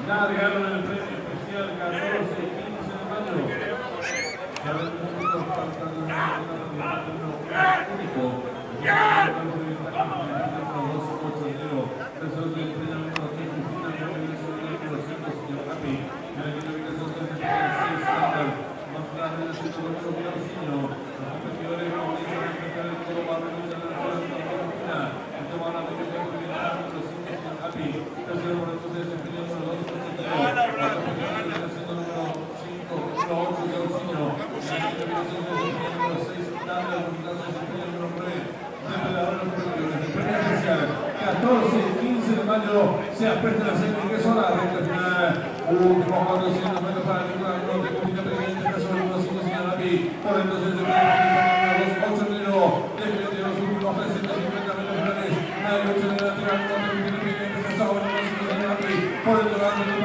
Largaron el premio especial 14 y 15 de mayo. Se aprieta la serie de ingreso a la recta final. Últimos 400 metros para el número 1 que compite previamente caso del número 5 señal Rapi. Por entonces el número 8 enero. Desde los últimos 350 metros finales. Hay 8 de la tira 1 que compite previamente caso del número 5 señal Rapi. Por el número